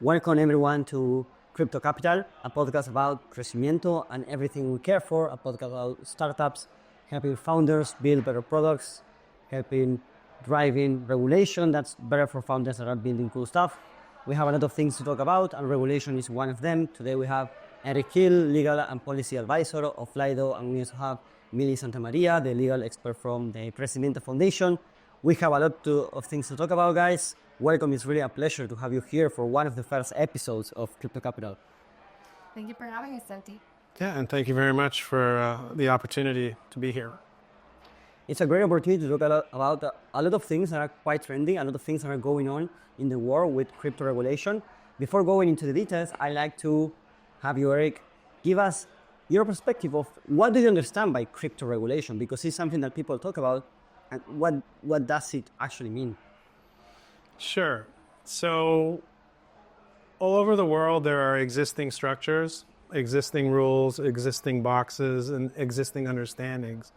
Welcome everyone to Crypto Capital, a podcast about Crecimiento and everything we care for, a podcast about startups, helping founders build better products, helping driving regulation that's better for founders that are building cool stuff. We have a lot of things to talk about, and regulation is one of them. Today we have Eric Hill, legal and policy advisor of Lido, and we also have Mili Santamaria, the legal expert from the Crecimiento Foundation. We have a lot of things to talk about, guys. Welcome. It's really a pleasure to have you here for one of the first episodes of Crypto Capital. Thank you for having us, Santi. Yeah, and thank you very much for the opportunity to be here. It's a great opportunity to talk about a lot of things that are quite trendy, a lot of things that are going on in the world with crypto regulation. Before going into the details, I'd like to have you, Eric, give us your perspective of what do you understand by crypto regulation, because it's something that people talk about, and what does it actually mean? Sure. So all over the world, there are existing structures, existing rules, existing boxes, and existing understandings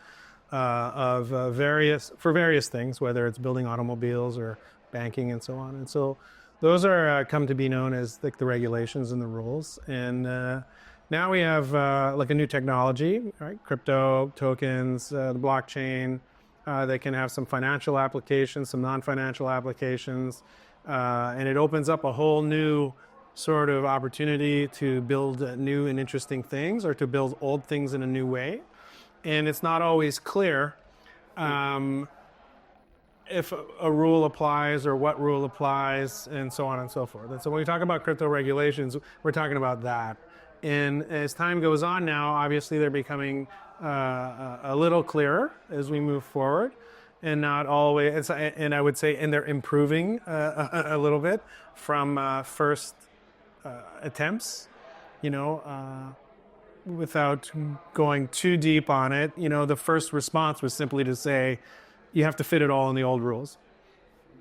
of various things, whether it's building automobiles or banking and so on. And so those are come to be known as like the regulations and the rules. And now we have like a new technology, right? Crypto, tokens, the blockchain. They can have some financial applications, some non-financial applications, and it opens up a whole new sort of opportunity to build new and interesting things, or to build old things in a new way. And it's not always clear if a rule applies or what rule applies, and so on and so forth. And so when we talk about crypto regulations, we're talking about that. And as time goes on now, obviously they're becoming a little clearer as we move forward, and not always. And I would say, and they're improving a little bit from first attempts. Without going too deep on it, the first response was simply to say, you have to fit it all in the old rules,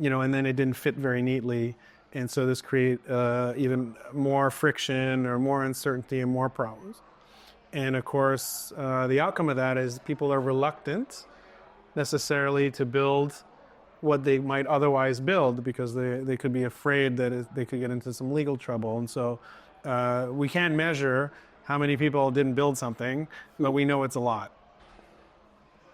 and then it didn't fit very neatly. And so this create even more friction or more uncertainty and more problems. And of course, the outcome of that is people are reluctant necessarily to build what they might otherwise build, because they could be afraid that they could get into some legal trouble. And so we can't measure how many people didn't build something, but we know it's a lot.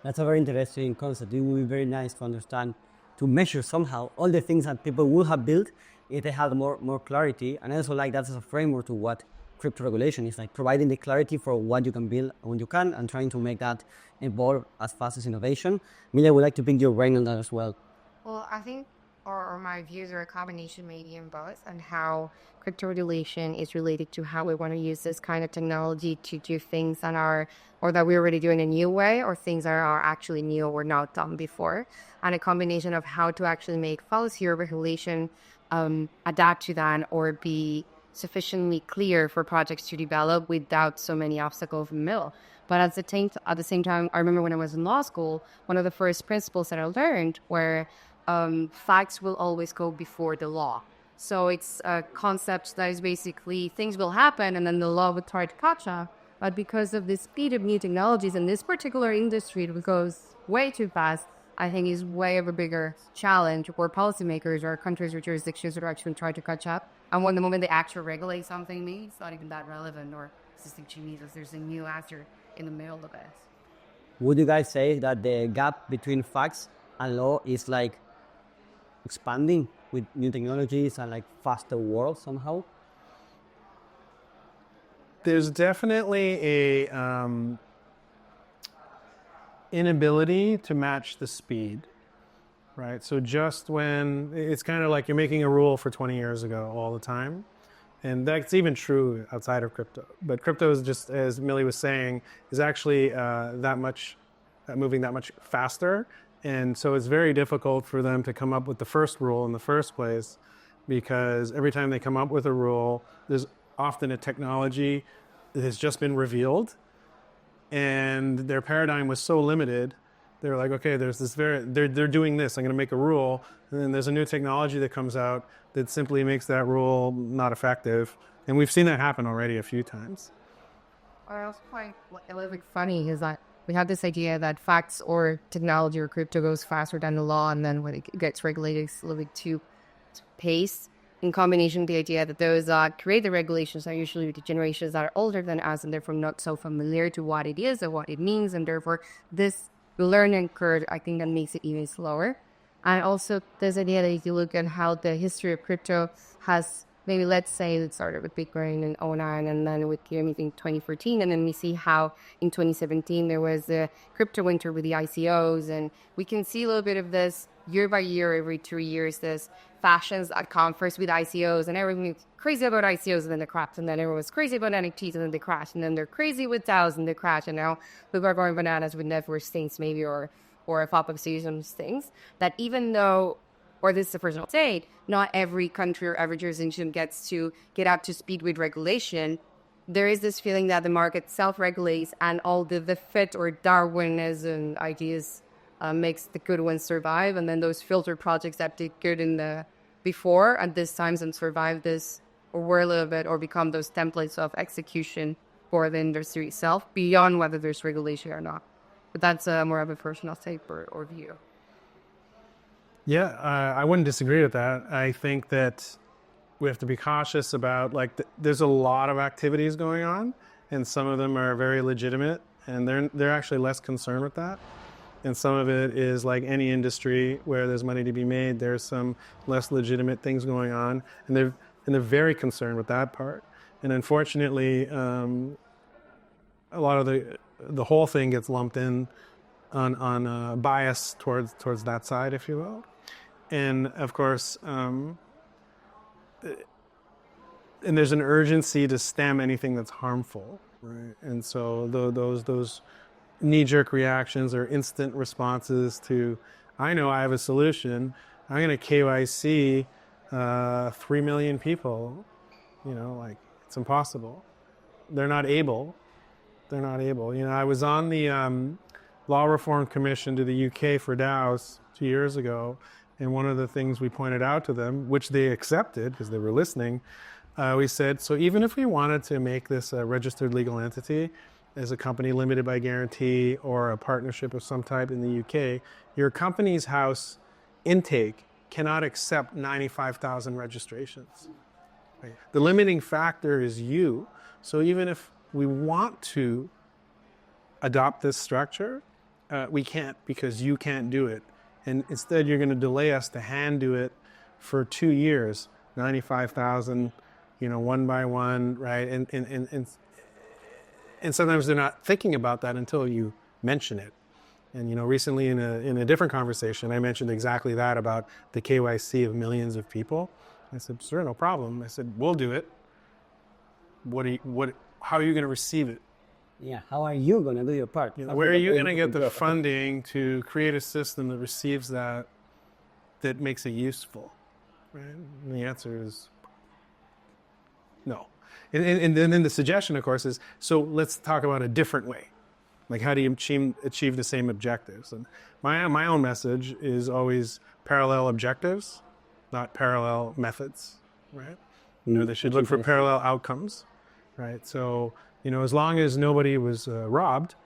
That's a very interesting concept. It would be very nice to understand, to measure somehow all the things that people would have built if they had more clarity. And I also like that as a framework to what crypto regulation is, like providing the clarity for what you can build when you can, and trying to make that evolve as fast as innovation. Mila, I would like to pick your brain on that as well. Well, I think, or my views are a combination maybe in both, and how crypto regulation is related to how we want to use this kind of technology to do things that are, or that we're already doing in a new way, or things that are actually new or not done before, and a combination of how to actually make policy or regulation adapt to that, or be sufficiently clear for projects to develop without so many obstacles in the middle. But at the same time, I remember when I was in law school, one of the first principles that I learned were facts will always go before the law. So it's a concept that is basically things will happen and then the law will try to catch up. But because of the speed of new technologies in this particular industry, it goes way too fast. I think is way of a bigger challenge for policymakers or countries or jurisdictions that are actually trying to catch up. And when the moment they actually regulate something, maybe it's not even that relevant, or existing changes, there's a new answer in the middle of it. Would you guys say that the gap between facts and law is like expanding with new technologies and like faster world somehow? There's definitely a inability to match the speed, right? So just when it's kind of like you're making a rule for 20 years ago all the time, and that's even true outside of crypto. But crypto is just, as Millie was saying, is actually moving that much faster, and so it's very difficult for them to come up with the first rule in the first place, because every time they come up with a rule, there's often a technology that has just been revealed. And their paradigm was so limited, they were like, okay, there's this they're doing this, I'm going to make a rule, and then there's a new technology that comes out that simply makes that rule not effective. And we've seen that happen already a few times. What I also find a little bit funny is that we have this idea that facts or technology or crypto goes faster than the law, and then when it gets regulated, it's a little bit too pace. in combination with the idea that those that create the regulations are usually the generations that are older than us and therefore not so familiar to what it is and what it means. And therefore this learning curve, I think that makes it even slower. And also this idea that if you look at how the history of crypto has, maybe let's say it started with Bitcoin in 2009 and then with Ethereum in 2014. And then we see how in 2017 there was the crypto winter with the ICOs. And we can see a little bit of this year by year, every 2 years, this fashions that come first with ICOs and everyone was crazy about ICOs and then they crashed. And then everyone was crazy about NFTs and then they crashed. And then they're crazy with DAOs and they crash. And now people are going bananas with network things maybe or a pop-up solutions things that even though, or this is a personal take, not every country or every jurisdiction gets to get up to speed with regulation. There is this feeling that the market self-regulates and all the fit or Darwinism ideas makes the good ones survive. And then those filter projects that did good in the before at this times and survive this or were a little bit or become those templates of execution for the industry itself beyond whether there's regulation or not. But that's more of a personal take or view. Yeah, I wouldn't disagree with that. I think that we have to be cautious about, like, there's a lot of activities going on, and some of them are very legitimate, and they're actually less concerned with that. And some of it is like any industry where there's money to be made. There's some less legitimate things going on, and they're very concerned with that part. And unfortunately, a lot of the whole thing gets lumped in on bias towards that side, if you will. And of course, and there's an urgency to stem anything that's harmful, right? And so those knee-jerk reactions or instant responses to, I know I have a solution, I'm going to KYC 3 million people, like, it's impossible. They're not able. I was on the Law Reform Commission to the UK for DAOs 2 years ago, and one of the things we pointed out to them, which they accepted because they were listening, we said, so even if we wanted to make this a registered legal entity as a company limited by guarantee or a partnership of some type in the UK, your company's house intake cannot accept 95,000 registrations. Right? The limiting factor is you. So even if we want to adopt this structure, we can't because you can't do it. And instead you're going to delay us to hand do it for 2 years, 95,000, one by one, right? And sometimes they're not thinking about that until you mention it. And recently in a different conversation, I mentioned exactly that about the KYC of millions of people. I said, sure, no problem. I said, we'll do it. How are you going to receive it? Yeah, how are you going to do your part? Where are you going to get the funding to create a system that receives that makes it useful? Right? And the answer is no. And then the suggestion, of course, is, so let's talk about a different way. Like, how do you achieve the same objectives? And my own message is always parallel objectives, not parallel methods, right? They should look for parallel outcomes, right? So, as long as nobody was robbed,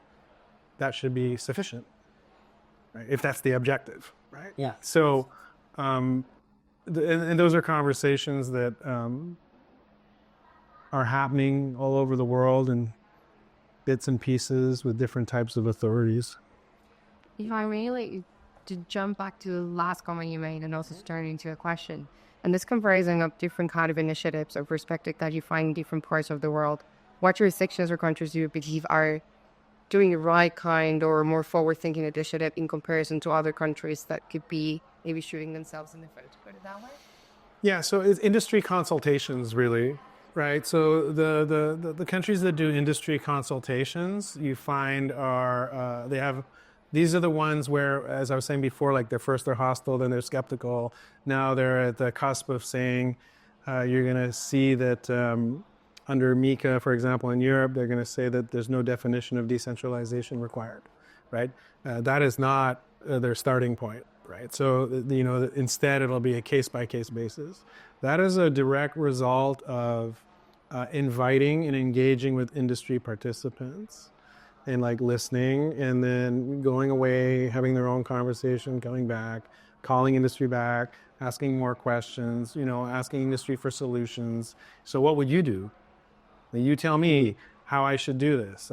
that should be sufficient, right? If that's the objective, right? Yeah. So, and those are conversations that are happening all over the world in bits and pieces with different types of authorities. If I may, to jump back to the last comment you made and also to turn into a question, and this comparison of different kind of initiatives or perspectives that you find in different parts of the world, what jurisdictions or countries do you believe are doing the right kind or more forward-thinking initiative in comparison to other countries that could be maybe shooting themselves in the foot, to put it that way? Yeah, so it's industry consultations, really, right? So the countries that do industry consultations, you find are, these are the ones where, as I was saying before, like they're hostile, then they're skeptical. Now they're at the cusp of saying, you're going to see that under MiCA, for example, in Europe, they're going to say that there's no definition of decentralization required, right? That is not their starting point, right? So, instead it'll be a case-by-case basis. That is a direct result of inviting and engaging with industry participants and like listening and then going away, having their own conversation, coming back, calling industry back, asking more questions, asking industry for solutions. So what would you do? You tell me how I should do this.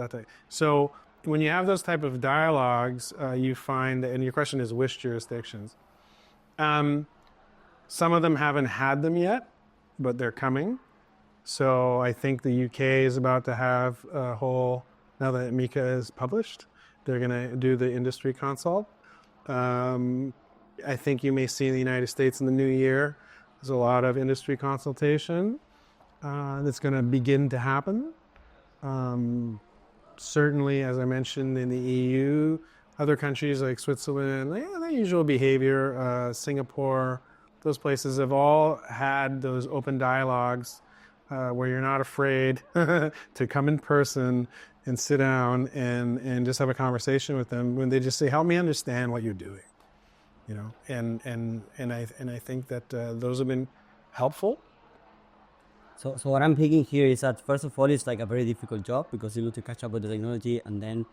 So when you have those type of dialogues, you find, and your question is which jurisdictions? Some of them haven't had them yet, but they're coming. So I think the UK is about to have a whole, now that MiCA is published, they're going to do the industry consult. I think you may see in the United States in the new year, there's a lot of industry consultation that's going to begin to happen. Certainly, as I mentioned, in the EU, other countries like Switzerland, their usual behavior, Singapore, those places have all had those open dialogues where you're not afraid to come in person and sit down and just have a conversation with them when they just say, help me understand what you're doing. And I think that those have been helpful. So what I'm thinking here is that first of all, it's like a very difficult job because you need to catch up with the technology and then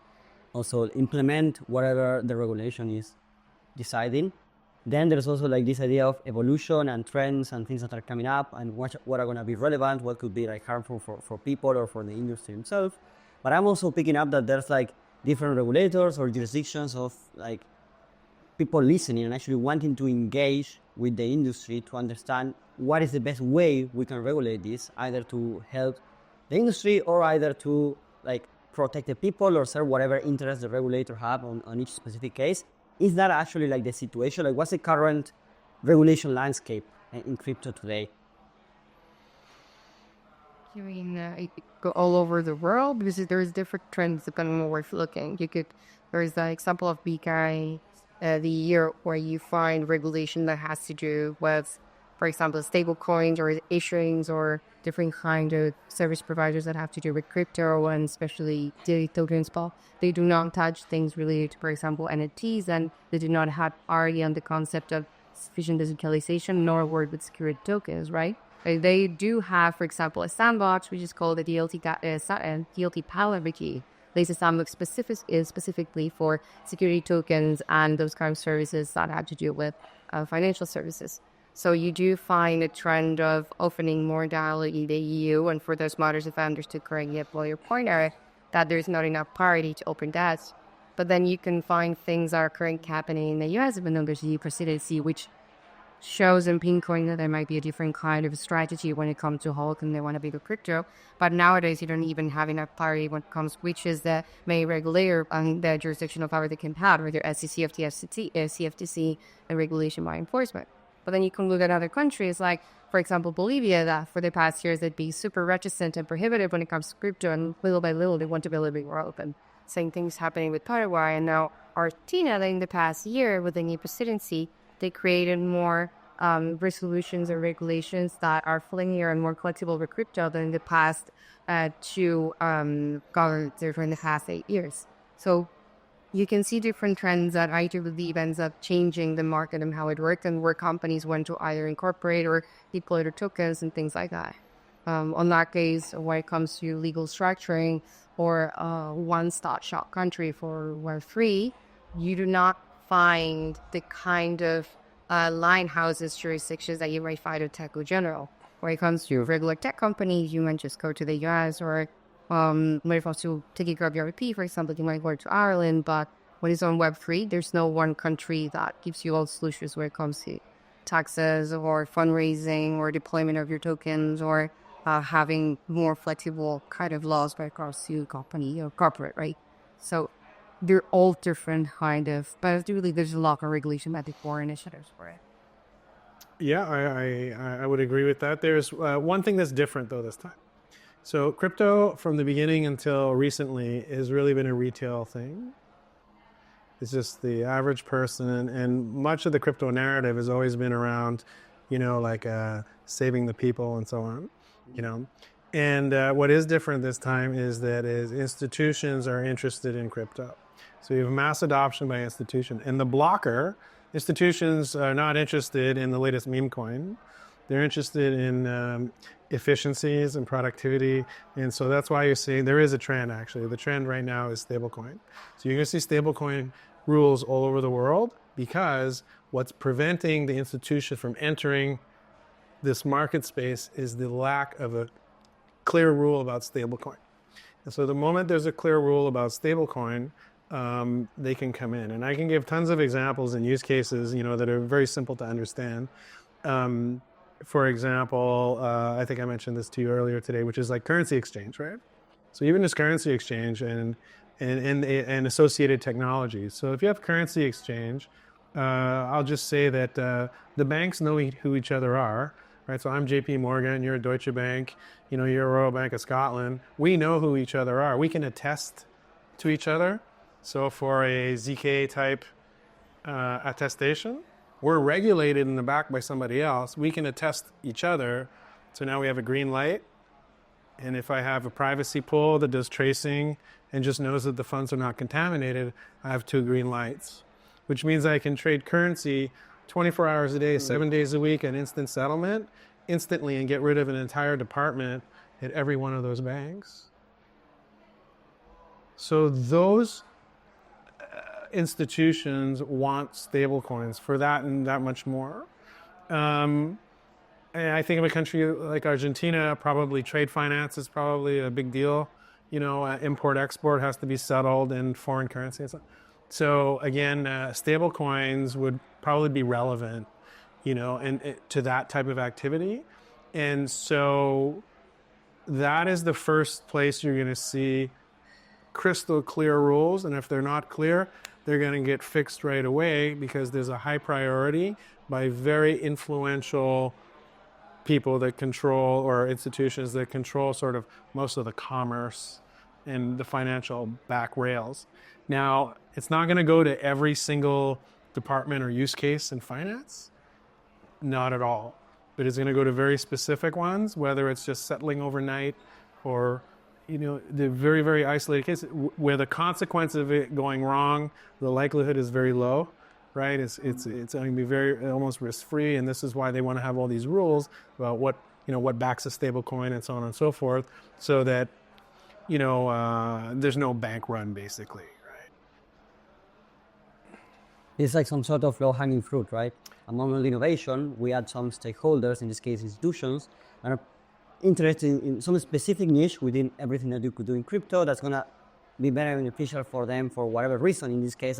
also implement whatever the regulation is deciding. Then there's also like this idea of evolution and trends and things that are coming up and what are going to be relevant, what could be like harmful for people or for the industry itself. But I'm also picking up that there's like different regulators or jurisdictions of like people listening and actually wanting to engage with the industry to understand what is the best way we can regulate this, either to help the industry or either to like protect the people or serve whatever interest the regulator have on each specific case. Is that actually like the situation? Like what's the current regulation landscape in crypto today? You mean go all over the world? Because there's different trends depending on where you're looking. There's the example of BK, the year where you find regulation that has to do with, for example, stable coins or issuings or different kind of service providers that have to do with crypto and especially daily tokens. They do not touch things related to, for example, NFTs, and they do not have already on the concept of sufficient decentralization nor work with security tokens, right? They do have, for example, a sandbox, which is called the DLT Power Key. There's a sandbox specifically for security tokens and those kind of services that have to do with financial services. So you do find a trend of opening more dialogue in the EU, and for those matters, if I understood correctly, your point, Eric, that there's not enough parity to open that. But then you can find things that are currently happening in the US, even though there's EU presidency, which shows in pinpointing that there might be a different kind of strategy when it comes to Hulk and they want to be the crypto. But nowadays, you don't even have enough parity when it comes, which is the main regulator and the jurisdiction of power they can have, whether SEC, CFTC, and regulation by enforcement. But then you can look at other countries like, for example, Bolivia, that for the past years, they'd be super reticent and prohibitive when it comes to crypto. And little by little, they want to be a little bit more open. Same things happening with Paraguay. And now Argentina, in the past year, with the new presidency, they created more resolutions and regulations that are friendlier and more flexible with crypto than in the past two governments in the past 8 years. So you can see different trends that I do believe ends up changing the market and how it works and where companies want to either incorporate or deploy their tokens and things like that. On that case, when it comes to legal structuring or one-stop shop country for Web3, you do not find the kind of line houses jurisdictions that you might find at tech in general. When it comes to regular tech companies, you might just go to the US or when it comes to taking care of your IP, for example, you might go to Ireland, but when it's on Web3, there's no one country that gives you all solutions when it comes to taxes or fundraising or deployment of your tokens or having more flexible kind of laws when it comes to company or corporate, right? So they're all different kind of, but I do believe there's a lot of regulation at the core initiatives for it. Yeah, I would agree with that. There's one thing that's different though this time. So crypto from the beginning until recently has really been a retail thing. It's just the average person, and much of the crypto narrative has always been around, saving the people and so on, And what is different this time is that institutions are interested in crypto. So you have mass adoption by institution. And the blocker, institutions are not interested in the latest meme coin. They're interested in efficiencies and productivity. And so that's why you see there is a trend, actually. The trend right now is stablecoin. So you're going to see stablecoin rules all over the world because What's preventing the institution from entering this market space is the lack of a clear rule about stablecoin. And so the moment there's a clear rule about stablecoin, they can come in. And I can give tons of examples and use cases, that are very simple to understand. For example, I think I mentioned this to you earlier today, which is like currency exchange, right? So even this currency exchange and associated technologies. So if you have currency exchange, I'll just say that the banks know who each other are, right? So I'm JP Morgan, you're a Deutsche Bank, you're a Royal Bank of Scotland. We know who each other are. We can attest to each other. So for a ZK type attestation, we're regulated in the back by somebody else. We can attest each other. So now we have a green light. And if I have a privacy pool that does tracing and just knows that the funds are not contaminated, I have 2 green lights, which means I can trade currency 24 hours a day, 7 days a week at instant settlement instantly and get rid of an entire department at every one of those banks. So those institutions want stablecoins for that and that much more. And I think of a country like Argentina, probably trade finance is probably a big deal. Import-export has to be settled in foreign currency. So again, stable coins would probably be relevant, and to that type of activity. And so that is the first place you're going to see crystal clear rules. And if they're not clear, they're going to get fixed right away because there's a high priority by very influential people that control, or institutions that control sort of most of the commerce and the financial back rails. Now, it's not going to go to every single department or use case in finance, not at all. But it's going to go to very specific ones, whether it's just settling overnight or, the very, very isolated cases where the consequence of it going wrong, the likelihood is very low, right? It's going to be very almost risk-free, and this is why they want to have all these rules about what backs a stable coin and so on and so forth, so that there's no bank run, basically, right? It's like some sort of low-hanging fruit, right? Among all innovation, we had some stakeholders, in this case institutions, that are interested in some specific niche within everything that you could do in crypto that's going to be very beneficial for them for whatever reason. In this case,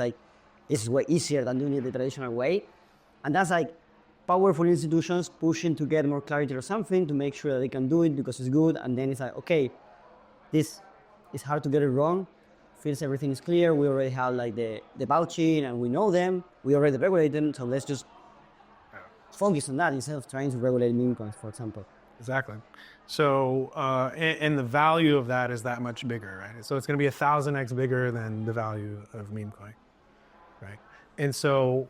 it's way easier than doing it the traditional way. And that's powerful institutions pushing to get more clarity or something to make sure that they can do it because it's good. And then it's okay, this is hard to get it wrong. Feels everything is clear. We already have the vouching and we know them. We already regulate them. So let's just focus on that instead of trying to regulate meme coins, for example. Exactly. So, and the value of that is that much bigger, right? So it's going to be 1,000x bigger than the value of meme coin, right? And so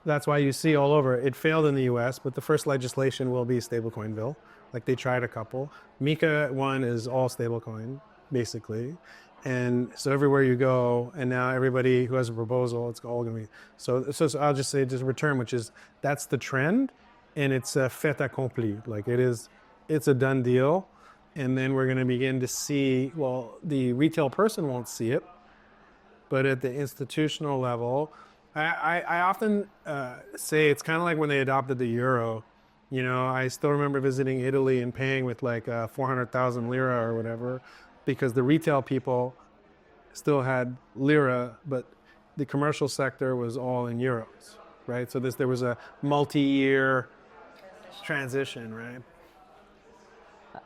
that's why you see all over. It failed in the US, but the first legislation will be stablecoin bill. They tried a couple. MiCA 1 is all stablecoin, basically. And so everywhere you go, and now everybody who has a proposal, it's all going to be. So I'll just say just return, which is, that's the trend, and it's a fait accompli. It's a done deal. And then we're going to begin to see, the retail person won't see it, but at the institutional level, I often say it's kind of like when they adopted the euro. I still remember visiting Italy and paying with 400,000 lira or whatever, because the retail people still had lira, but the commercial sector was all in euros, right? So there was a multi-year transition, right?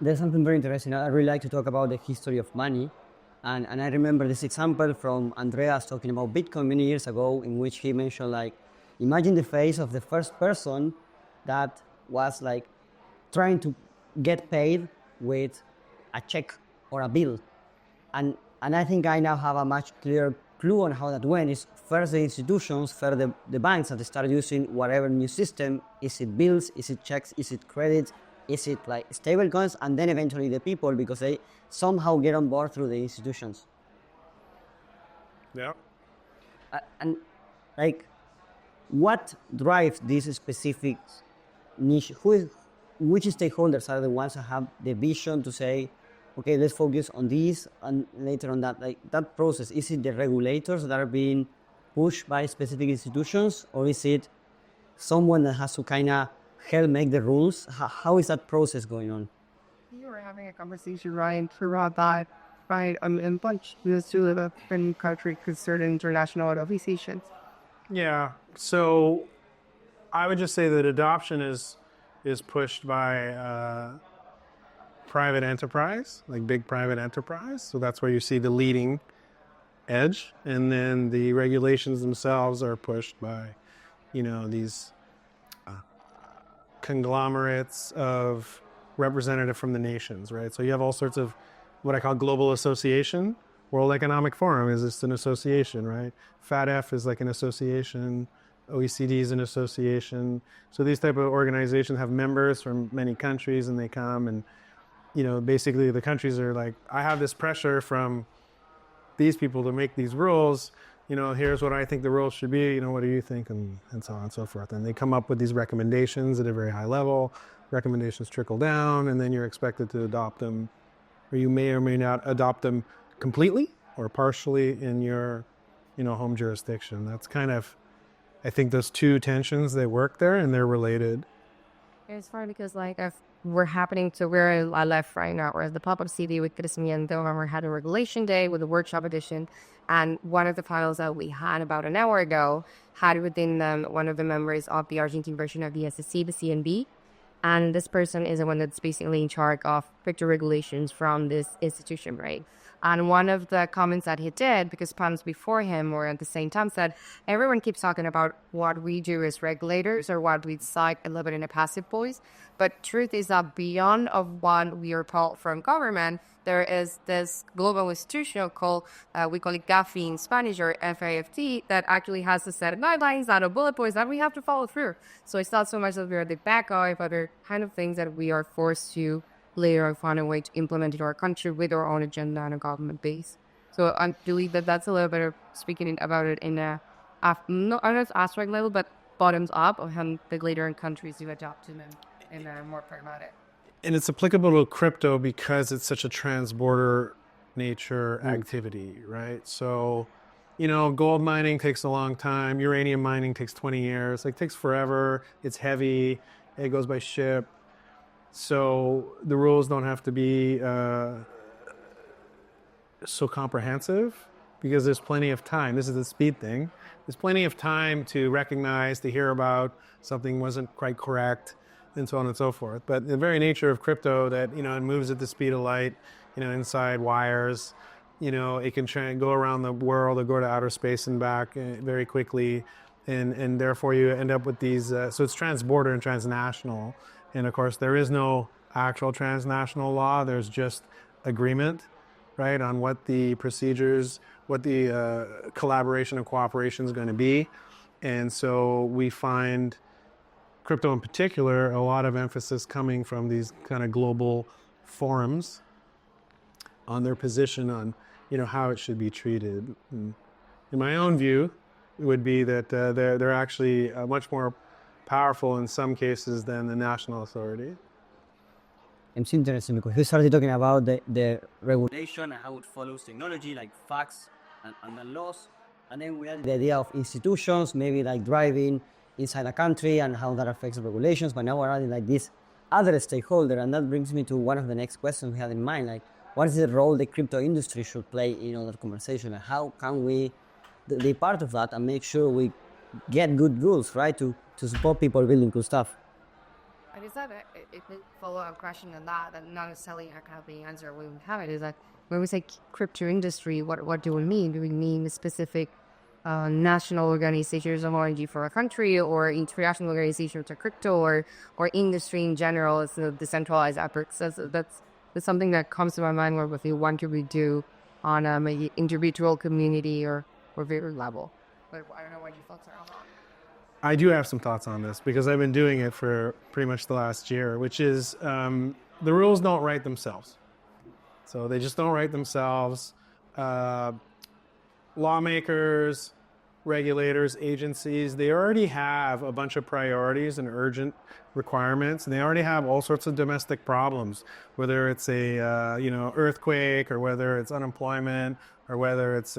There's something very interesting. I really like to talk about the history of money. And I remember this example from Andreas talking about Bitcoin many years ago, in which he mentioned, imagine the face of the first person that was trying to get paid with a check or a bill. And I think I now have a much clearer clue on how that went. Is first the institutions, first the banks that start using whatever new system. Is it bills? Is it checks? Is it credit? Is it stable coins? And then eventually the people, because they somehow get on board through the institutions. Yeah. And what drives this specific niche? Which stakeholders are the ones that have the vision to say, okay, let's focus on this and later on that? That process, is it the regulators that are being pushed by specific institutions, or is it someone that has to kind of help make the rules? How is that process going on? We were having a conversation, Ryan, throughout that, right? In bunch, because to live up in country considered international organizations. Yeah. So I would just say that adoption is pushed by private enterprise, like big private enterprise. So that's where you see the leading edge, and then the regulations themselves are pushed by, these conglomerates of representative from the nations, right? So you have all sorts of what I call global association. World Economic Forum is just an association, right? FATF is like an association. OECD is an association. So these type of organizations have members from many countries, and they come and, basically the countries are like, I have this pressure from these people to make these rules. Here's what I think the rules should be. What do you think? And so on and so forth. And they come up with these recommendations at a very high level. Recommendations trickle down, and then you're expected to adopt them, or you may or may not adopt them completely or partially in your, home jurisdiction. That's kind of, I think those two tensions, they work there and they're related. It's funny because if we're in Aleph right now. We're at the pop-up city with Crecimiento, and we had a regulation day with a workshop edition. And one of the panels that we had about an hour ago had within them one of the members of the Argentine version of the SEC, the CNB. And this person is the one that's basically in charge of crypto regulations from this institution, right? And one of the comments that he did, because panels before him or at the same time, said, everyone keeps talking about what we do as regulators or what we decide a little bit in a passive voice. But truth is that beyond of what we are told from government, there is this global institution called, we call it GAFI in Spanish, or FAFT, that actually has a set of guidelines, that are bullet points that we have to follow through. So it's not so much that we are the bad guy, but they're kind of things that we are forced to later find a way to implement in our country with our own agenda and a government base. So I believe that that's a little bit of speaking about it in a, not on an abstract level, but bottoms up of how the later countries do adopt to them in a more pragmatic. And it's applicable to crypto because it's such a trans-border nature activity, right? So, gold mining takes a long time. Uranium mining takes 20 years. It takes forever. It's heavy. It goes by ship. So the rules don't have to be so comprehensive because there's plenty of time. This is the speed thing. There's plenty of time to recognize, to hear about something wasn't quite correct, and so on and so forth. But the very nature of crypto, that it moves at the speed of light, inside wires. It can go around the world or go to outer space and back very quickly, and therefore you end up with these. So it's transborder and transnational. And of course, there is no actual transnational law. There's just agreement, right, on what the procedures, what the collaboration and cooperation is going to be. And so we find crypto in particular, a lot of emphasis coming from these kind of global forums on their position on, how it should be treated. And in my own view, it would be that they're actually much more powerful in some cases than the national authority. It's interesting because we started talking about the regulation and how it follows technology, like facts and the laws. And then we had the idea of institutions, maybe like driving inside a country and how that affects regulations. But now we're adding like this other stakeholder. And that brings me to one of the next questions we had in mind. Like, what is the role the crypto industry should play in all that conversation? And how can we be part of that and make sure we get good rules, right, to support people building cool stuff? And is that a follow-up question on that, and not necessarily a kind of the answer we have it, is that when we say crypto industry, what do we mean? Do we mean specific national organizations of origin for a country, or international organizations to crypto, or industry in general? It's a decentralized efforts. That's something that comes to my mind. What could we do on maybe individual, community, or very level? But I don't know what your thoughts are on that. I do have some thoughts on this because I've been doing it for pretty much the last year, which is the rules don't write themselves. So they just don't write themselves. Lawmakers, regulators, agencies, they already have a bunch of priorities and urgent requirements, and they already have all sorts of domestic problems, whether it's a earthquake, or whether it's unemployment, or whether it's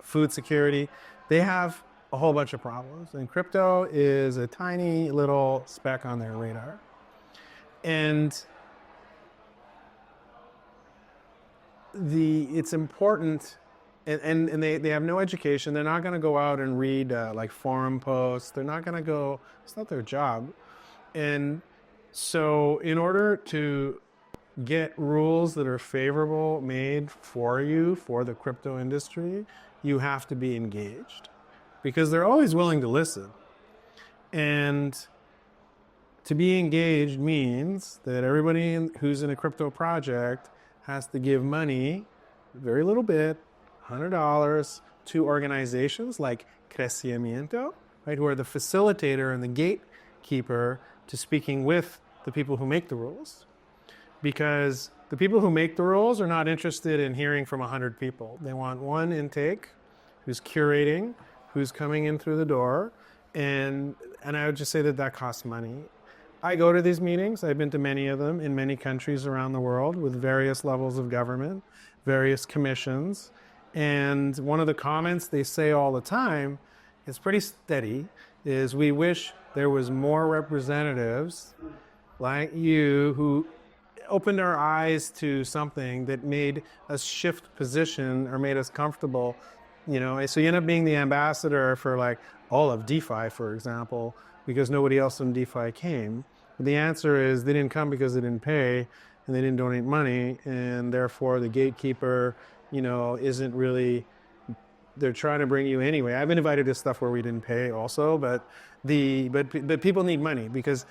food security. They have a whole bunch of problems. And crypto is a tiny little speck on their radar. And it's important, and they have no education. They're not going to go out and read like forum posts. They're not going to go, it's not their job. And so in order to get rules that are favorable made for you, for the crypto industry, you have to be engaged, because they're always willing to listen. And to be engaged means that everybody who's in a crypto project has to give money, very little bit, $100, to organizations like Crecimiento, right, who are the facilitator and the gatekeeper to speaking with the people who make the rules. Because the people who make the rules are not interested in hearing from 100 people. They want one intake who's curating, who's coming in through the door, and I would just say that costs money. I go to these meetings. I've been to many of them in many countries around the world with various levels of government, various commissions. And one of the comments they say all the time, it's pretty steady, is we wish there was more representatives like you who opened our eyes to something that made us shift position or made us comfortable. You know, so you end up being the ambassador for like all of DeFi, for example, because nobody else in DeFi came. But the answer is they didn't come because they didn't pay and they didn't donate money, and therefore the gatekeeper, you know, isn't really, they're trying to bring you anyway. I've been invited to stuff where we didn't pay also, but people need money, because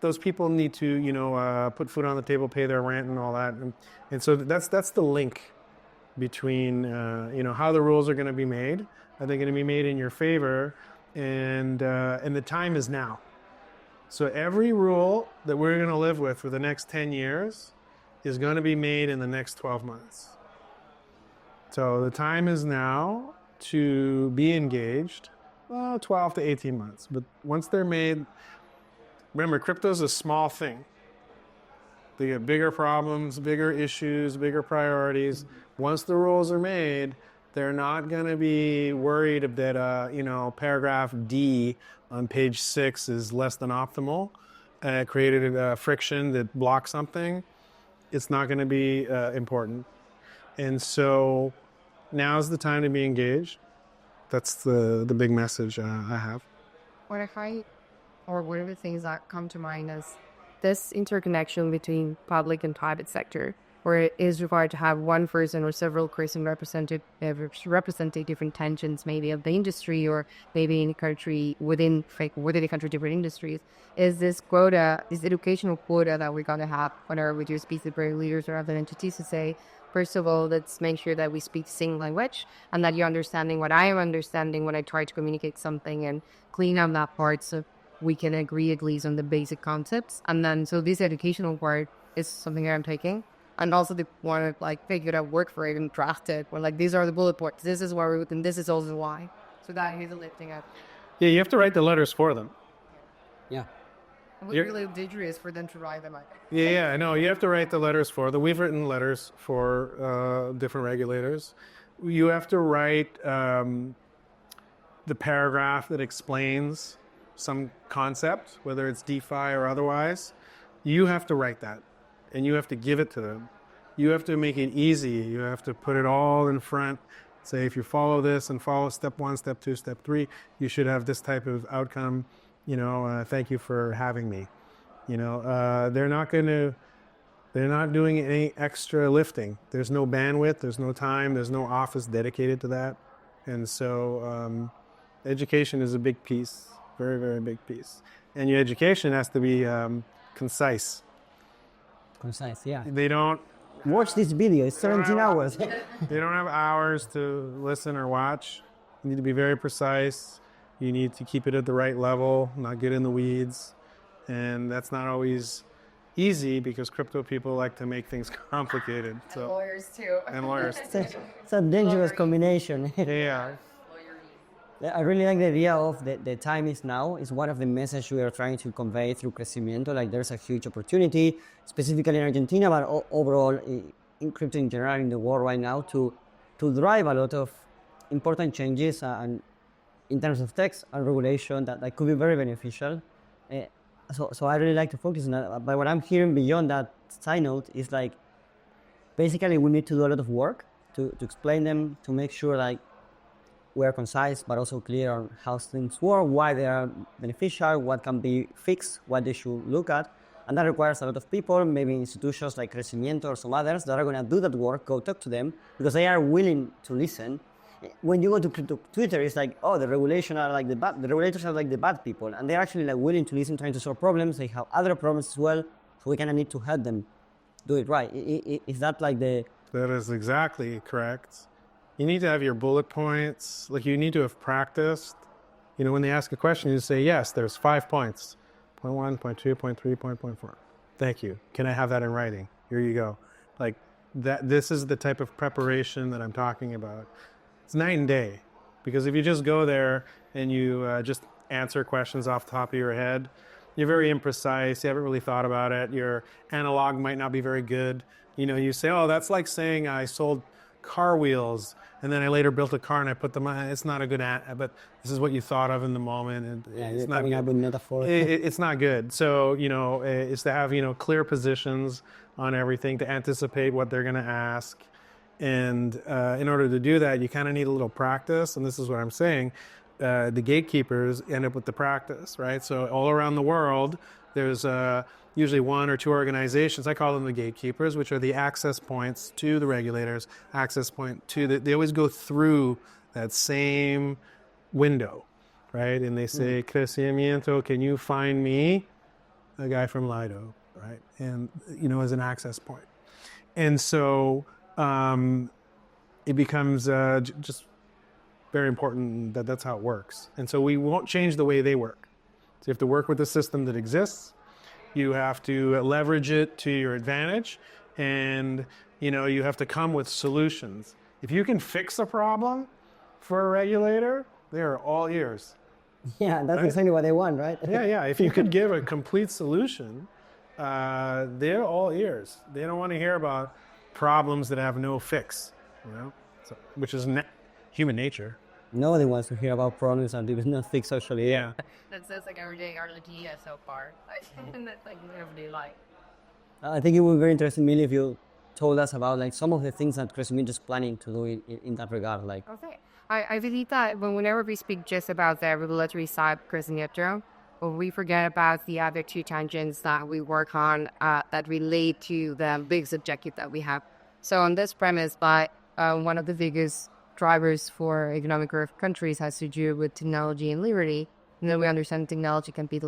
those people need to, you know, put food on the table, pay their rent and all that. And so that's the link between, you know, how the rules are going to be made. Are they going to be made in your favor? And the time is now. So every rule that we're going to live with for the next 10 years is going to be made in the next 12 months. So the time is now to be engaged, 12 to 18 months. But once they're made, remember, crypto is a small thing. They get bigger problems, bigger issues, bigger priorities. Once the rules are made, they're not going to be worried that, you know, paragraph D on page 6 is less than optimal, created a friction that blocks something. It's not going to be important. And so now's the time to be engaged. That's the big message I have. One of the things that come to mind is this interconnection between public and private sector, where it is required to have one person or several persons representing different tensions, maybe of the industry or maybe in a country within the country, different industries. Is this quota, this educational quota that we're going to have whenever we do speak to brand leaders or other entities to say, first of all, let's make sure that we speak the same language and that you're understanding what I am understanding when I try to communicate something, and clean up that part so we can agree at least on the basic concepts. And then, so this educational part is something that I'm taking. And also they want to like figure out work for it and draft it. Or like, these are the bullet points. This is why we're with, and this is also why. So that is a lifting up. Yeah, you have to write the letters for them. Yeah. And we're really dangerous for them to write them. Yeah, no, you have to write the letters for them. We've written letters for different regulators. You have to write the paragraph that explains some concept, whether it's DeFi or otherwise. You have to write that, and you have to give it to them. You have to make it easy. You have to put it all in front. Say, if you follow this and follow step 1, step 2, step 3, you should have this type of outcome. You know, thank you for having me. You know, they're not doing any extra lifting. There's no bandwidth, there's no time, there's no office dedicated to that. And so education is a big piece, very, very big piece. And your education has to be concise. Concise, yeah. They don't watch this video, it's 17 hours. They don't have hours to listen or watch. You need to be very precise. You need to keep it at the right level, not get in the weeds. And that's not always easy because crypto people like to make things complicated. So, and lawyers too. And lawyers. It's a dangerous combination. Yeah. I really like the idea of the time is now. It's one of the messages we are trying to convey through Crecimiento. Like, there's a huge opportunity, specifically in Argentina, but overall in crypto in general in the world right now, to drive a lot of important changes and in terms of text and regulation that could be very beneficial. So I really like to focus on that. But what I'm hearing beyond that side note is like, basically we need to do a lot of work to explain them, to make sure like we're concise but also clear on how things work, why they are beneficial, what can be fixed, what they should look at. And that requires a lot of people, maybe institutions like Crecimiento or some others that are going to do that work, go talk to them, because they are willing to listen. When you go to Twitter, it's like, oh, the regulators are like the bad people, and they're actually like willing to listen, trying to solve problems. They have other problems as well, so we kind of need to help them do it right. Is that like the... That is exactly correct. You need to have your bullet points, like you need to have practiced. You know, when they ask a question, you say, yes, there's 5 points. Point 1, point 2, point 3, point 4. Thank you. Can I have that in writing? Here you go. Like that. This is the type of preparation that I'm talking about. It's night and day, because if you just go there and you just answer questions off the top of your head, you're very imprecise. You haven't really thought about it. Your analog might not be very good. You know, you say, oh, that's like saying I sold car wheels and then I later built a car and I put them on. It's not a good but this is what you thought of in the moment, and it's not good. Metaphor. It's not good. So, you know, is to have, you know, clear positions on everything, to anticipate what they're going to ask. And in order to do that, you kind of need a little practice. And this is what I'm saying. The gatekeepers end up with the practice, right? So all around the world, there's usually 1 or 2 organizations. I call them the gatekeepers, which are the access points to the regulators, access point to they always go through that same window, right? And they say, Crecimiento, can you find me a guy from Lido, right? And, you know, as an access point. And so it becomes just very important that that's how it works. And so we won't change the way they work. So you have to work with the system that exists. You have to leverage it to your advantage, and you know, you have to come with solutions. If you can fix a problem for a regulator, they are all ears. Yeah, that's exactly what they want, right? Yeah. If you could give a complete solution, they're all ears. They don't want to hear about problems that have no fix, you know, which is human nature. Nobody wants to hear about problems and there is no fix, actually. Yeah. That sounds like everyday Argentina so far. And that's like everyday life. I think it would be very interesting, Millie, if you told us about like some of the things that Crecimiento is planning to do in that regard. Like, Okay. I believe that whenever we speak just about the regulatory side of Crecimiento, we forget about the other 2 tangents that we work on that relate to the biggest objective that we have. So on this premise, one of the biggest drivers for economic growth of countries has to do with technology and liberty. And then we understand technology can be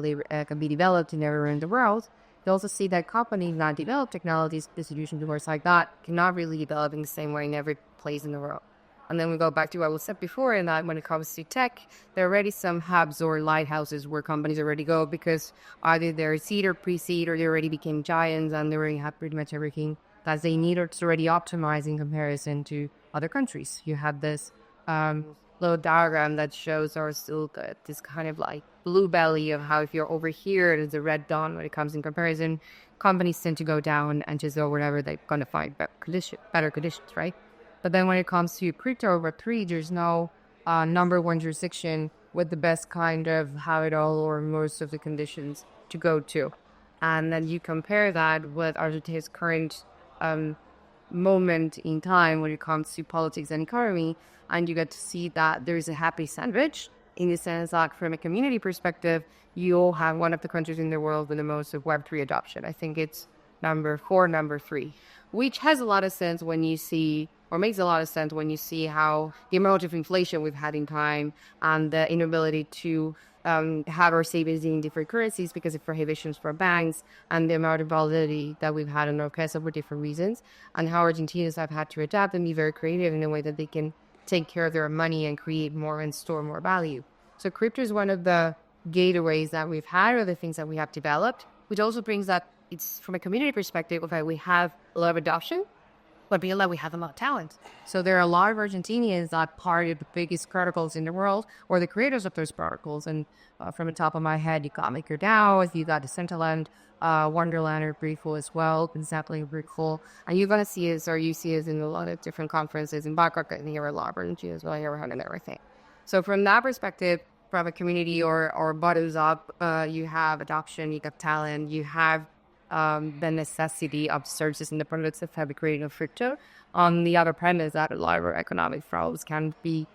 developed in everywhere in the world. We also see that companies not develop technologies, distribution networks like that cannot really develop in the same way in every place in the world. And then we go back to what was said before, and that when it comes to tech, there are already some hubs or lighthouses where companies already go because either they're seed or pre-seed, or they already became giants and they already have pretty much everything that they need, or it's already optimized in comparison to other countries. You have this little diagram that shows our still this kind of like blue belly of how if you're over here, there's a red dot when it comes in comparison. Companies tend to go down and just go wherever they're going to find better conditions, right? But then when it comes to crypto Web3, there's no number one jurisdiction with the best kind of have it all or most of the conditions to go to. And then you compare that with Argentina's current moment in time when it comes to politics and economy, and you get to see that there is a happy sandwich in the sense that from a community perspective, you'll have one of the countries in the world with the most of Web3 adoption. I think it's number 4, number 3, which has a lot of sense when you see, or makes a lot of sense when you see how the amount of inflation we've had in time and the inability to have our savings in different currencies because of prohibitions for banks and the amount of volatility that we've had in our peso for different reasons, and how Argentinians have had to adapt and be very creative in a way that they can take care of their money and create more and store more value. So crypto is one of the gateways that we've had, or the things that we have developed, which also brings that it's from a community perspective of how we have a lot of adoption, but we have a lot of talent. So there are a lot of Argentinians that are part of the biggest protocols in the world, or the creators of those protocols. And from the top of my head, you got MakerDAO, you got Decentraland, Wonderland are Brieful as well, exactly Brieful. And you're going to see us, or you see us in a lot of different conferences in Bangkok, and here a lot of Argentina as well, here around and everything. So from that perspective, from a community or bottoms up, you have adoption, you have talent, you have the necessity of services and the products that have been created of crypto. On the other premise that a lot of our economic problems can be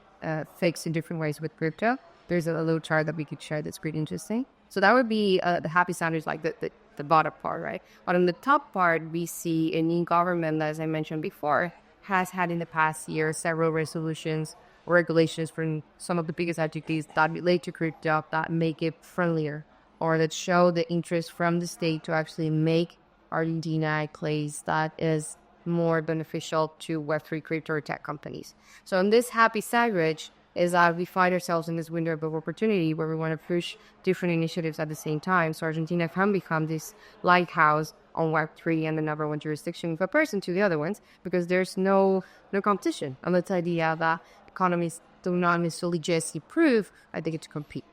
fixed in different ways with crypto. There's a little chart that we could share that's pretty interesting. So that would be the happy sounders, like the bottom part, right? But on the top part, we see a new government that, as I mentioned before, has had in the past year several resolutions or regulations from some of the biggest entities that relate to crypto that make it friendlier or that show the interest from the state to actually make Argentina a place that is more beneficial to Web3 crypto or tech companies. So in this happy sandwich is that we find ourselves in this window of opportunity where we want to push different initiatives at the same time. So Argentina can become this lighthouse on Web3 and the number one jurisdiction in comparison to the other ones, because there's no competition on this idea that economies do not necessarily just improve, I think, to compete.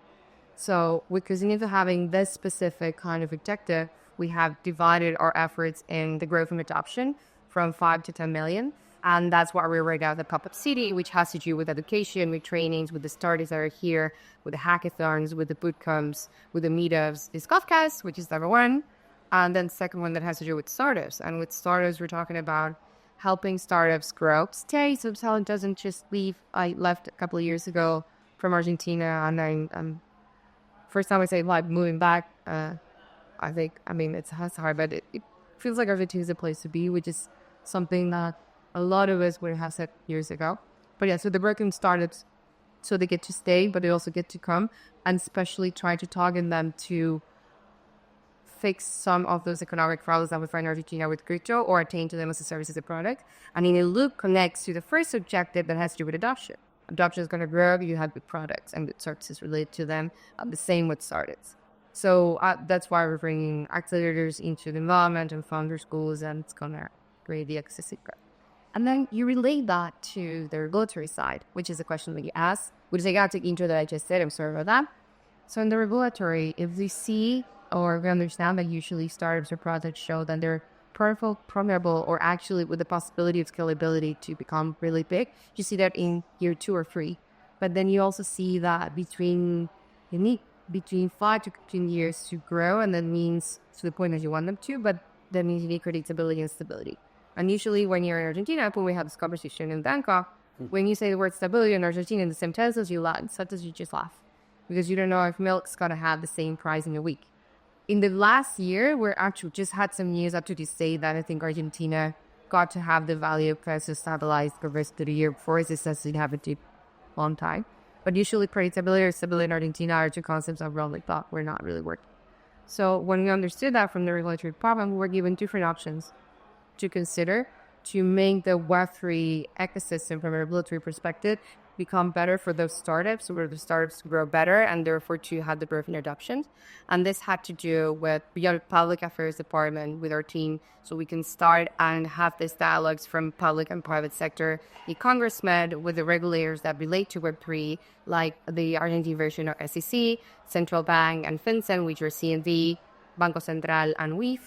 So because into having this specific kind of objective, we have divided our efforts in the growth and adoption from 5 to 10 million. And that's why we're right now at the pop-up city, which has to do with education, with trainings, with the startups that are here, with the hackathons, with the bootcamps, with the meetups, this Kafkas, which is number one. And then second one that has to do with startups. And with startups, we're talking about helping startups grow, stay, so talent doesn't just leave. I left a couple of years ago from Argentina, and I'm first time I say like moving back. I think, I mean, it's hard, but it feels like Argentina is a place to be, which is something that a lot of us would have said years ago. But yeah, so the working startups, so they get to stay, but they also get to come, and especially try to target them to fix some of those economic problems that we find in Argentina with crypto, or attain to them as a service, as a product. And in a loop connects to the first objective that has to do with adoption. Adoption is going to grow if you have good products and good services related to them. The same with startups. So that's why we're bringing accelerators into the environment and founder schools, and it's going to create the ecosystem. And then you relate that to the regulatory side, which is a question that you asked, which is like the intro that I just said. I'm sorry about that. So in the regulatory, if we see or we understand that usually startups or products show that they're profitable or actually with the possibility of scalability to become really big, you see that in year 2 or 3. But then you also see that you need between 5 to 15 years to grow, and that means to the point that you want them to, but that means you need predictability and stability. And usually when you're in Argentina, when we have this conversation in Bangkok, when you say the word stability in Argentina in the same tenses, you laugh. Sometimes you just laugh because you don't know if milk's going to have the same price in a week. In the last year, we actually just had some news up to this day that I think Argentina got to have the value of peso stabilized for the rest of the year before. This doesn't happen to a long time. But usually predictability or stability in Argentina are two concepts that wrongly thought were not really working. So when we understood that from the regulatory problem, we were given different options to consider to make the Web3 ecosystem from a regulatory perspective become better for those startups, where the startups grow better and therefore to have the growth in adoption. And this had to do with the public affairs department with our team, so we can start and have these dialogues from public and private sector. The Congress met with the regulators that relate to Web3, like the Argentine version of SEC, Central Bank and FinCEN, which are CNV, Banco Central and WIF,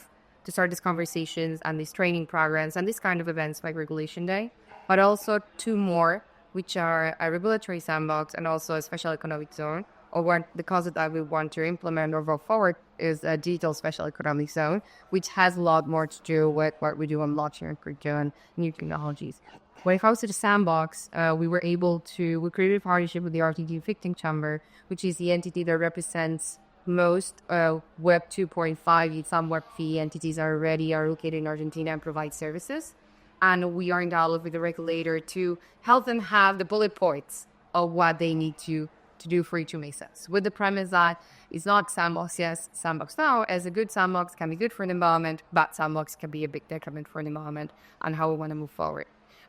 to start these conversations and these training programs and these kind of events like Regulation Day, but also 2 more, which are a regulatory sandbox and also a special economic zone, or what the concept that we want to implement or go forward is a digital special economic zone, which has a lot more to do with what we do on blockchain and crypto and new technologies. When it comes to the sandbox, we created a partnership with the Argentine Think Chamber, which is the entity that represents most Web 2.5, some Web 3 entities are located in Argentina and provide services. And we are in dialogue with the regulator to help them have the bullet points of what they need to do for it to make sense. With the premise that it's not sandbox yes, sandbox no, as a good sandbox can be good for the environment, bad sandbox can be a big detriment for the environment and how we want to move forward.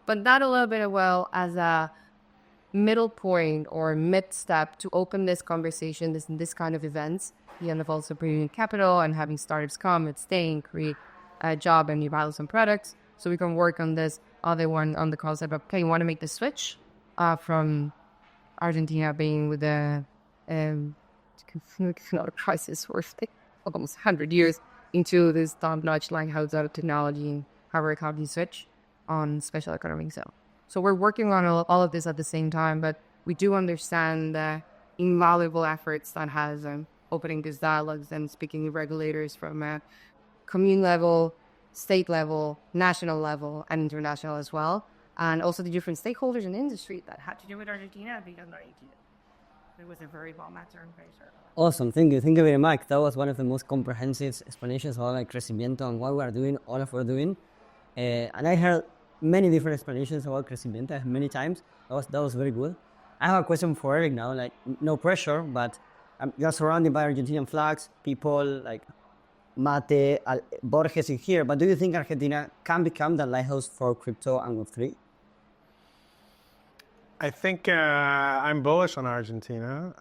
But that a little bit as a middle point or mid-step to open this conversation, this kind of events, the end of also bringing capital and having startups come and stay and create a job and new values and products. So we can work on this other one on the concept of, okay, you want to make the switch from Argentina being with the economic crisis for almost 100 years into this top-notch lighthouse out of technology and how our economy switch on special economic zone. So we're working on all of this at the same time, but we do understand the invaluable efforts that has opening these dialogues and speaking with regulators from a commune level, state level, national level, and international as well. And also the different stakeholders in the industry that had to do with Argentina because it was a very well matter and very sure. Awesome, thank you very much. That was one of the most comprehensive explanations about like Crecimiento and what we are doing, all of what we're doing. And I heard many different explanations about Crecimiento many times. That was very good. I have a question for Eric now, like no pressure, but you're surrounded by Argentinian flags, people like Mate, Borges in here, but do you think Argentina can become the lighthouse for crypto and Web3? I think I'm bullish on Argentina.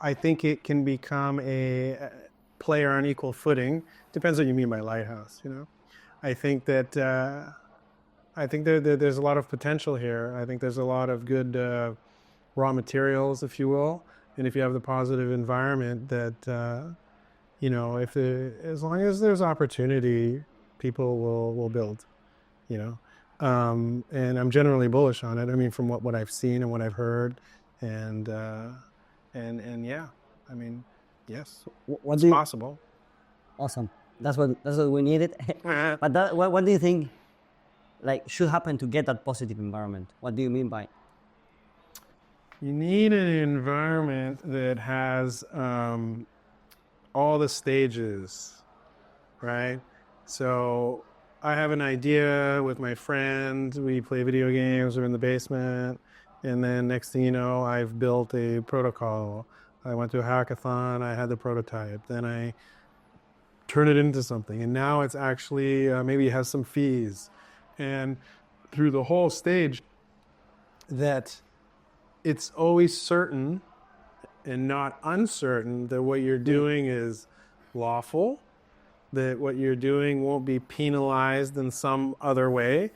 I think it can become a player on equal footing. Depends what you mean by lighthouse. I think that there's a lot of potential here. I think there's a lot of good raw materials, if you will, and if you have the positive environment, that as long as there's opportunity, people will build. And I'm generally bullish on it. I mean, from what I've seen and what I've heard, and yeah, I mean, yes, it's possible. Awesome. That's what we needed. But what do you think, like, should happen to get that positive environment? What do you mean by? You need an environment that has all the stages, right? So I have an idea with my friend. We play video games. We're in the basement. And then next thing you know, I've built a protocol. I went to a hackathon. I had the prototype. Then I turn it into something. And now it's actually, maybe it has some fees. And through the whole stage, that it's always certain and not uncertain that what you're doing is lawful, that what you're doing won't be penalized in some other way,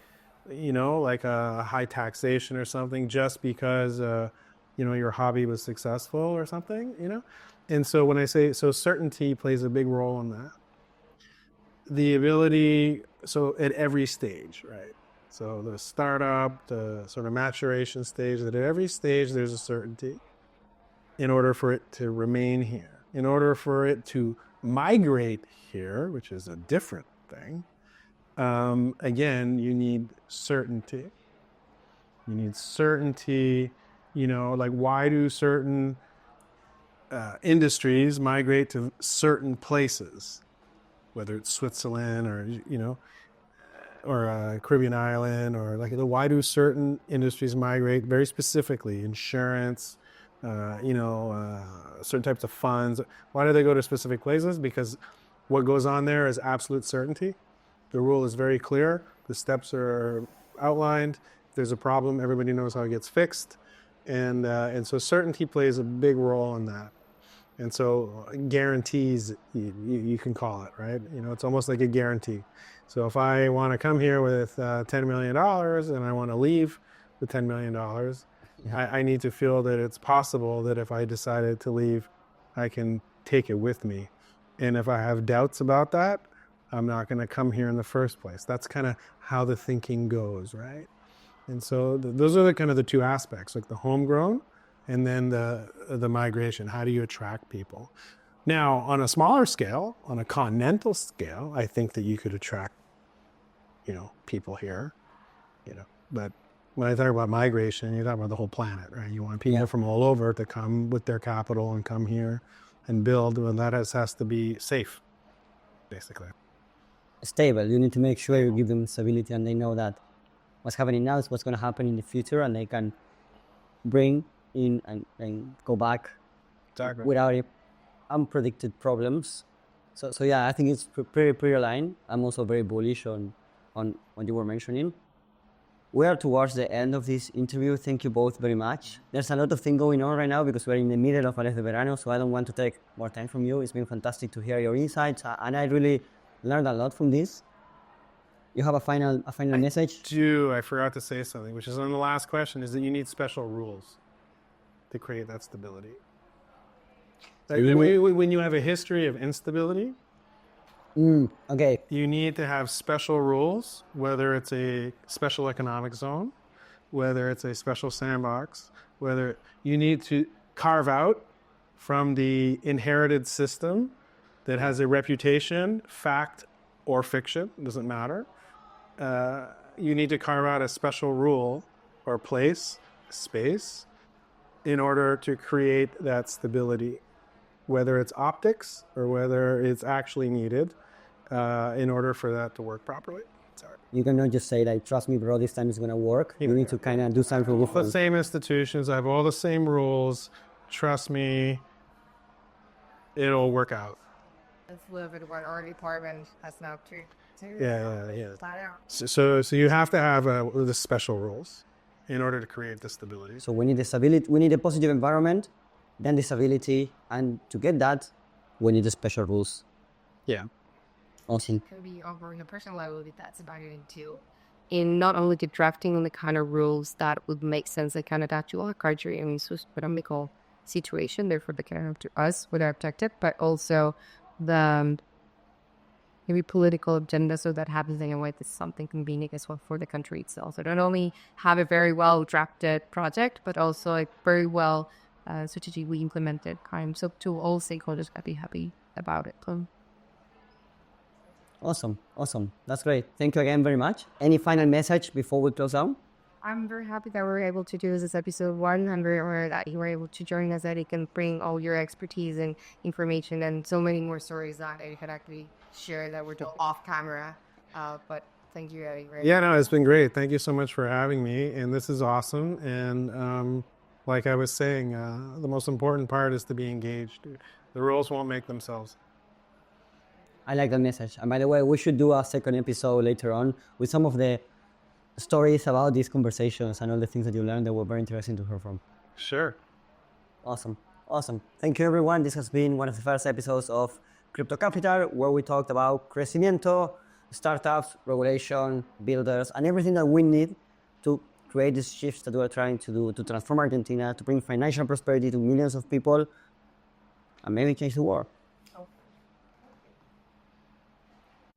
like a high taxation or something, just because, your hobby was successful or something, And so when I say, certainty plays a big role in that. The ability, at every stage, right? So the startup, the sort of maturation stage, that at every stage there's a certainty in order for it to remain here. In order for it to migrate here, which is a different thing, again, you need certainty. You need certainty, like why do certain industries migrate to certain places, whether it's Switzerland or a Caribbean island, or why do certain industries migrate very specifically? Insurance, certain types of funds. Why do they go to specific places? Because what goes on there is absolute certainty. The rule is very clear. The steps are outlined. If there's a problem, everybody knows how it gets fixed. And so certainty plays a big role in that. And so guarantees, you can call it, right? It's almost like a guarantee. So if I want to come here with $10 million and I want to leave with $10 million, I need to feel that it's possible that if I decided to leave, I can take it with me. And if I have doubts about that, I'm not going to come here in the first place. That's kind of how the thinking goes, right? And so those are kind of the two aspects, like the homegrown and then the migration. How do you attract people? Now, on a smaller scale, on a continental scale, I think that you could attract, people here, But when I talk about migration, you're talking about the whole planet, right? You want people from all over to come with their capital and come here and build. Well, that has to be safe, basically. Stable. You need to make sure you give them stability and they know that what's happening now is what's going to happen in the future, and they can bring in and go back without unpredicted problems. So yeah, I think it's pretty aligned. I'm also very bullish on what you were mentioning. We are towards the end of this interview. Thank you both very much. There's a lot of things going on right now because we're in the middle of Aleph de Verano, so I don't want to take more time from you. It's been fantastic to hear your insights, and I really learned a lot from this. You have a final message? I forgot to say something, which is on the last question, is that you need special rules to create that stability. When you have a history of instability, okay, you need to have special rules, whether it's a special economic zone whether it's a special sandbox, whether you need to carve out from the inherited system that has a reputation, fact or fiction, doesn't matter. You need to carve out a special rule or place, space, in order to create that stability, whether it's optics or whether it's actually needed in order for that to work properly. Sorry. You cannot just say like, trust me, bro, this time it's going to work. You need to kind of do something The different. same institutions, I have all the same rules. Trust me, it'll work out. That's a little bit what our department has now too. Yeah. Flat out. So you have to have the special rules in order to create the stability. So we need the stability, we need a positive environment, then the stability, and to get that, we need the special rules. Yeah. Awesome. Could be over in a personal level, but that's about it too. In not only the drafting on the kind of rules that would make sense, that kind of adapt to our culture and socio-economical situation, therefore they can help to us with our objective, but also the maybe political agenda, so that happens in a way that something convenient as well for the country itself. So not only have a very well drafted project, but also a very well strategically implemented kind. So to all stakeholders can be happy about it. Awesome. That's great. Thank you again very much. Any final message before we close out? I'm very happy that we were able to do this episode 1. I'm very aware that you were able to join us, that you can bring all your expertise and information and so many more stories that you could actually share that were told off camera. But thank you, Eddie. Yeah, no, it's been great. Thank you so much for having me. And this is awesome. And like I was saying, the most important part is to be engaged. The rules won't make themselves. I like that message. And by the way, we should do a second episode later on with some of the stories about these conversations and all the things that you learned that were very interesting to hear from. Sure. Awesome. Thank you, everyone. This has been one of the first episodes of Crypto Capital, where we talked about Crecimiento, startups, regulation, builders, and everything that we need to create these shifts that we're trying to do to transform Argentina, to bring financial prosperity to millions of people, and maybe change the world.